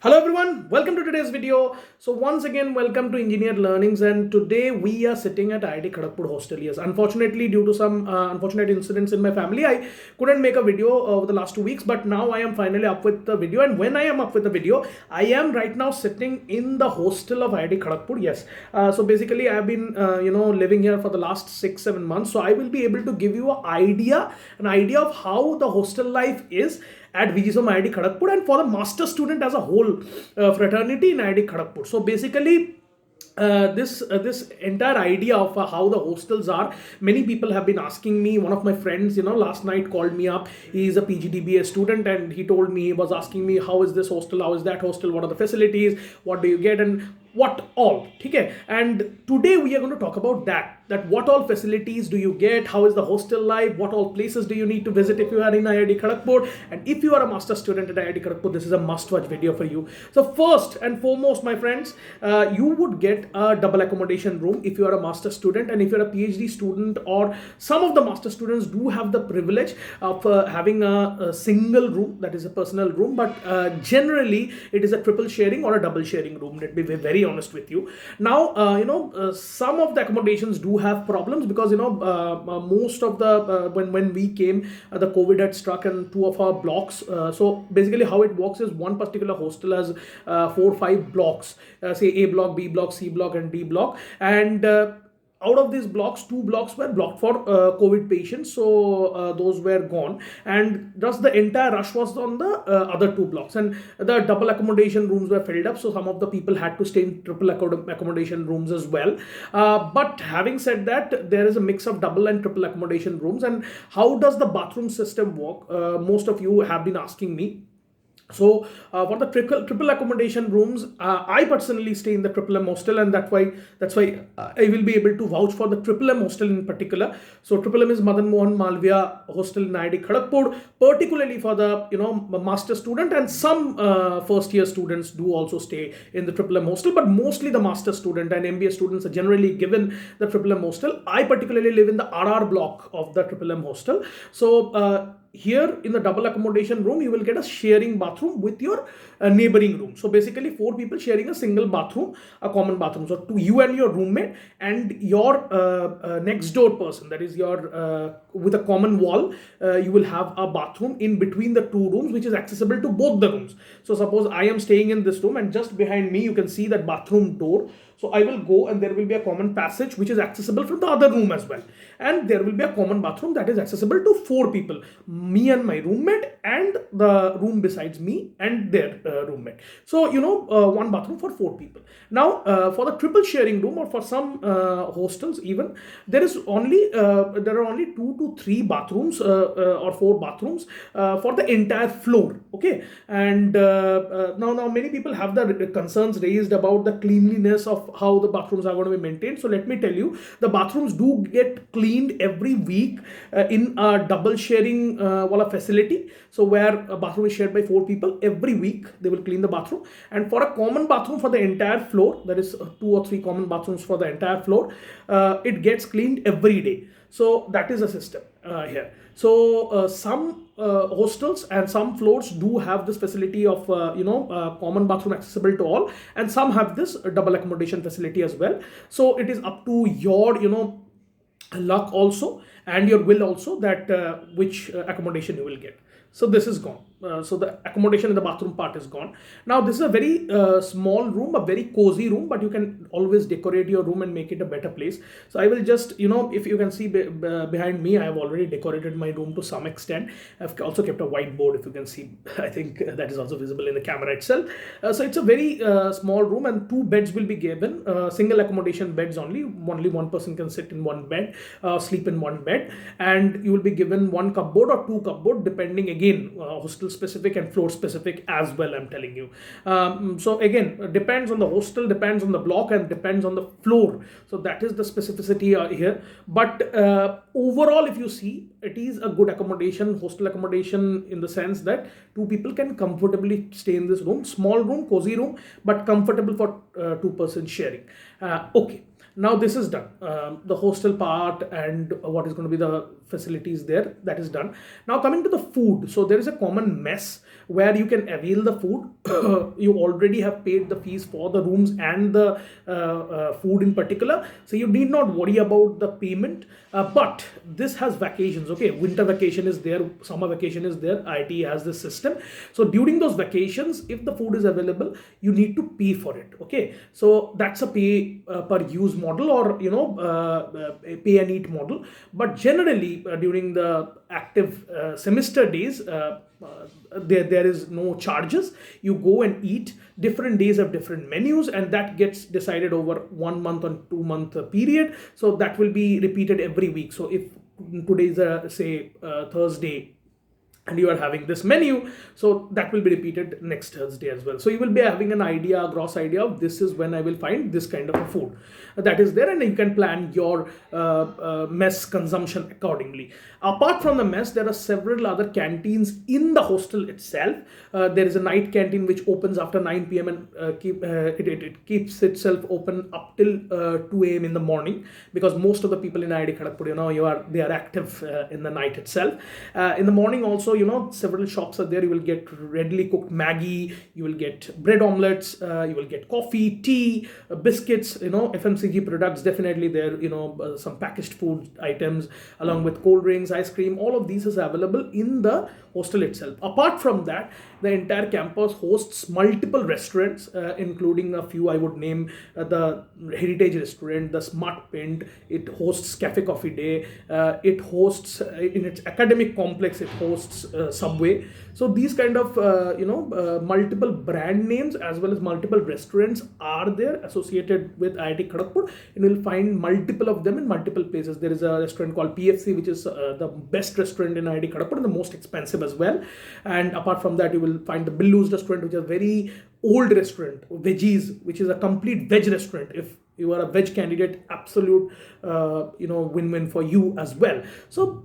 Hello everyone, welcome to today's video. So once again, welcome to Engineered Learnings, and today we are sitting at IIT Kharagpur Hostel. Yes, unfortunately, due to some unfortunate incidents in my family, I couldn't make a video over the last 2 weeks, but now I am finally up with the video. And when I am up with the video, I am right now sitting in the hostel of IIT Kharagpur. Yes, so basically I've been living here for the last 6-7 months, so I will be able to give you an idea of how the hostel life is at VGSoM IIT Kharagpur and for the master student as a whole fraternity in IIT Kharagpur. So basically, this entire idea of how the hostels are, many people have been asking me. One of my friends, last night called me up. He's a PGDBA student, and he told me, he was asking me, how is this hostel, how is that hostel, what are the facilities, what do you get, and what all. Okay, and today we are going to talk about that what all facilities do you get, how is the hostel life, what all places do you need to visit if you are in IIT Kharagpur, and if you are a master student at IIT Kharagpur, this is a must-watch video for you. So first and foremost, my friends, you would get a double accommodation room if you are a master student, and if you're a PhD student, or some of the master students do have the privilege of having a single room, that is a personal room, but generally it is a triple sharing or a double sharing room. Let me be very honest with you. Now, some of the accommodations do have problems because most of the when we came, the COVID had struck in two of our blocks. So basically, how it works is one particular hostel has 4-5 blocks, say A block, B block, C block, and D block, and out of these blocks, 2 blocks were blocked for COVID patients, so those were gone, and thus the entire rush was on the other 2 blocks, and the double accommodation rooms were filled up, so some of the people had to stay in triple accommodation rooms as well. But having said that, there is a mix of double and triple accommodation rooms. And how does the bathroom system work? Most of you have been asking me. So for the triple accommodation rooms, I personally stay in the triple M hostel, and that's why I will be able to vouch for the triple M hostel in particular. So triple M is Madan Mohan Malviya Hostel in IIT Kharagpur, particularly for the master student, and some first year students do also stay in the triple M hostel, but mostly the master student and MBA students are generally given the triple M hostel. I particularly live in the RR block of the triple M hostel. So here in the double accommodation room, you will get a sharing bathroom with your neighboring room. So basically 4 people sharing a single bathroom, a common bathroom. So to you and your roommate and your next door person, that is your with a common wall, you will have a bathroom in between the 2 rooms, which is accessible to both the rooms. So suppose I am staying in this room, and just behind me you can see that bathroom door. So I will go, and there will be a common passage which is accessible from the other room as well. And there will be a common bathroom that is accessible to 4 people, me and my roommate, and the room besides me and their roommate. So, one bathroom for 4 people. Now, for the triple sharing room, or for some hostels even, there are only 2 to 3 bathrooms or 4 bathrooms for the entire floor. Okay. And now many people have the concerns raised about the cleanliness of how the bathrooms are going to be maintained. So let me tell you, the bathrooms do get cleaned every week in a double sharing facility. So where a bathroom is shared by 4 people, every week they will clean the bathroom. And for a common bathroom for the entire floor, that is 2 or 3 common bathrooms for the entire floor, it gets cleaned every day. So that is a system here. So some hostels and some floors do have this facility of common bathroom accessible to all, and some have this double accommodation facility as well. So it is up to your luck also, and your will also, that which accommodation you will get. So this is gone. So the accommodation in the bathroom part is gone. Now this is a very small room, a very cozy room, but you can always decorate your room and make it a better place. So I will just, if you can see behind me, I have already decorated my room to some extent. I've also kept a whiteboard, if you can see. I think that is also visible in the camera itself. So it's a very small room, and 2 beds will be given, single accommodation beds only. Only one person can sit in one bed, sleep in one bed, and you will be given 1 cupboard or 2 cupboard, depending again, hostel specific and floor specific as well, I'm telling you. So again, depends on the hostel, depends on the block, and depends on the floor. So that is the specificity here. But overall, if you see, it is a good accommodation, hostel accommodation, in the sense that 2 people can comfortably stay in this room. Small room, cozy room, but comfortable for 2 persons sharing. Okay. Now this is done. The hostel part and what is going to be the facilities there, that is done. Now coming to the food. So there is a common mess where you can avail the food. You already have paid the fees for the rooms and the food in particular, so you need not worry about the payment. But this has vacations. Okay, winter vacation is there, summer vacation is there. IIT has this system. So during those vacations, if the food is available, you need to pay for it. Okay, so that's a pay per use model, or pay and eat model. But generally during the active semester days, there is no charges. You go and eat. Different days have different menus, and that gets decided over 1 month or 2 month period. So that will be repeated every week. So if today is say Thursday, and you are having this menu, so that will be repeated next Thursday as well. So you will be having an idea, a gross idea of this is when I will find this kind of a food that is there, and you can plan your mess consumption accordingly. Apart from the mess, there are several other canteens in the hostel itself. There is a night canteen which opens after 9 p.m. and it keeps itself open up till 2 a.m. in the morning, because most of the people in IIT Kharagpur, they are active in the night itself. In the morning also, several shops are there. You will get readily cooked Maggi, you will get bread omelets, you will get coffee, tea, biscuits, FMCG products definitely there, some packaged food items along with cold drinks, ice cream. All of these is available in the hostel itself. Apart from that, the entire campus hosts multiple restaurants, including a few I would name: the Heritage Restaurant, the Smart Pint. It hosts Cafe Coffee Day. It hosts in its academic complex, it hosts Subway. So these kind of multiple brand names as well as multiple restaurants are there associated with IIT Kharagpur, and you'll find multiple of them in multiple places. There is a restaurant called PFC, which is the best restaurant in IIT Kharagpur and the most expensive as well. And apart from that, you will find the Billu's restaurant, which is a very old restaurant. Veggies, which is a complete veg restaurant. If you are a veg candidate, absolute win-win for you as well. So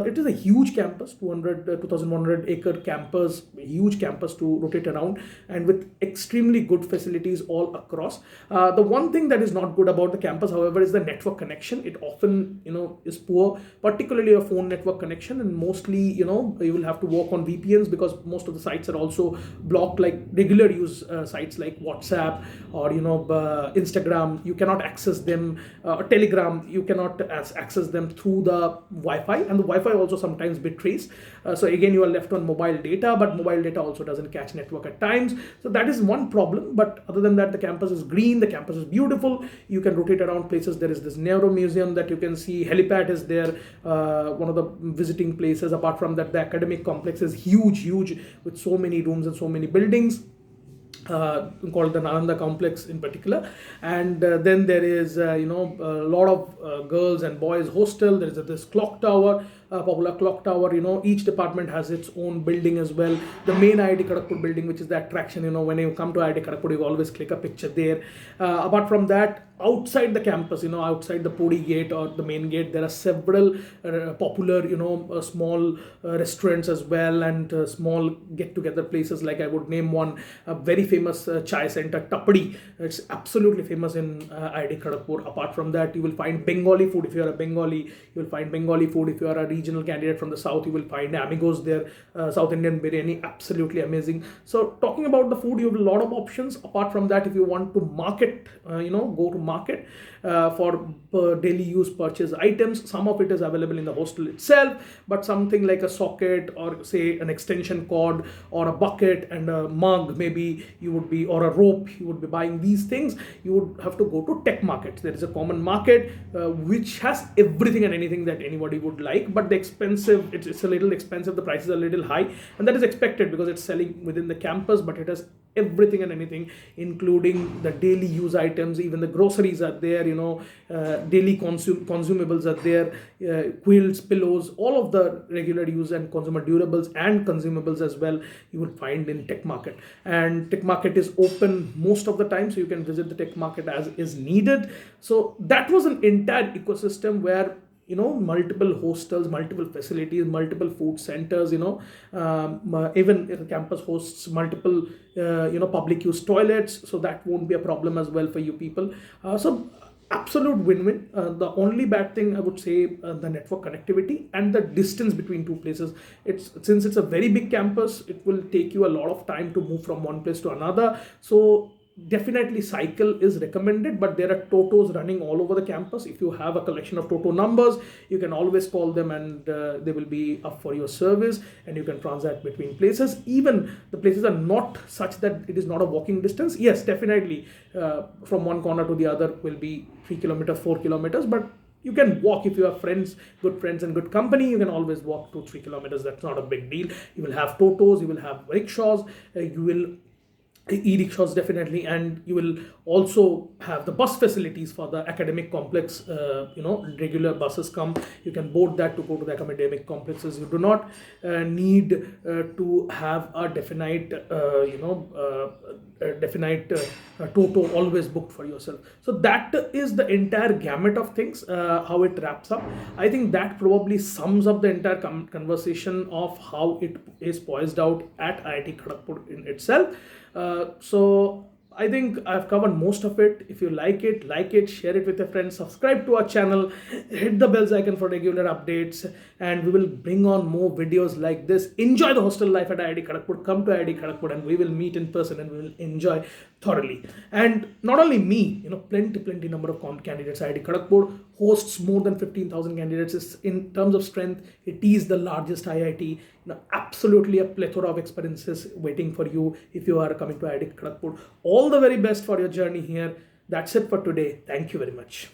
it is a huge campus, 2100 acre campus, huge campus to rotate around, and with extremely good facilities all across. The one thing that is not good about the campus, however, is the network connection. It often is poor, particularly a phone network connection, and mostly you will have to work on VPNs, because most of the sites are also blocked, like regular use sites like WhatsApp or Instagram. You cannot access them, Telegram, you cannot access them through the Wi-Fi, and the Wi-Fi also sometimes betrays. So again, you are left on mobile data, but mobile data also doesn't catch network at times. So that is one problem. But other than that, the campus is green, the campus is beautiful. You can rotate around places. There is this Neuro Museum that you can see. Helipad is there, one of the visiting places. Apart from that, the academic complex is huge with so many rooms and so many buildings. Called the Nalanda complex in particular. And then there is a lot of girls and boys hostel. There is this clock tower, popular clock tower. Each department has its own building as well. The main IIT Kharagpur building, which is the attraction, when you come to IIT Kharagpur, you always click a picture there. Apart from that, outside the campus, outside the Podi gate or the main gate, there are several popular, small restaurants as well, and small get-together places. Like I would name one, a very famous chai center, Tapdi. It's absolutely famous in IIT Kharagpur. Apart from that, you will find Bengali food. If you are a Bengali, you will find Bengali food. If you are a regional candidate from the south, you will find Amigos there, South Indian biryani, absolutely amazing. So talking about the food, you have a lot of options. Apart from that, if you want to market, go to market for daily use purchase items, some of it is available in the hostel itself, but something like a socket or say an extension cord or a bucket and a mug, maybe you would be, or a rope, you would be buying these things, you would have to go to tech markets. There is a common market which has everything and anything that anybody would like, but the expensive, it's a little expensive, the prices are a little high, and that is expected because it's selling within the campus, but it has everything and anything, including the daily use items. Even the groceries are there, daily consumables are there, quilts, pillows, all of the regular use and consumer durables and consumables as well, you will find in tech market. And tech market is open most of the time, so you can visit the tech market as is needed. So that was an entire ecosystem where multiple hostels, multiple facilities, multiple food centers, even the campus hosts multiple, public use toilets. So that won't be a problem as well for you people. So absolute win-win. The only bad thing I would say, the network connectivity and the distance between two places. It's since it's a very big campus, it will take you a lot of time to move from one place to another. So definitely cycle is recommended, but there are totos running all over the campus. If you have a collection of toto numbers, you can always call them, and they will be up for your service, and you can transact between places. Even the places are not such that it is not a walking distance. Yes, definitely, from one corner to the other will be 3 kilometers, 4 kilometers, but you can walk. If you have friends, good friends and good company, you can always walk 2-3 kilometers. That's not a big deal. You will have totos, you will have rickshaws, you will e-rickshaws definitely, and you will also have the bus facilities for the academic complex. Regular buses come, you can board that to go to the academic complexes. You do not need to have a definite toto always booked for yourself. So that is the entire gamut of things, how it wraps up. I think that probably sums up the entire conversation of how it is poised out at IIT Kharagpur in itself. So I think I've covered most of it. If you like it, share it with your friends, subscribe to our channel, hit the bells icon for regular updates, and we will bring on more videos like this. Enjoy the hostel life at IIT Kharagpur. Come to IIT Kharagpur and we will meet in person and we will enjoy thoroughly. And not only me, plenty number of candidates. IIT Kharagpur hosts more than 15,000 candidates. In terms of strength, it is the largest IIT. Absolutely a plethora of experiences waiting for you if you are coming to IIT Kharagpur. All the very best for your journey here. That's it for today. Thank you very much.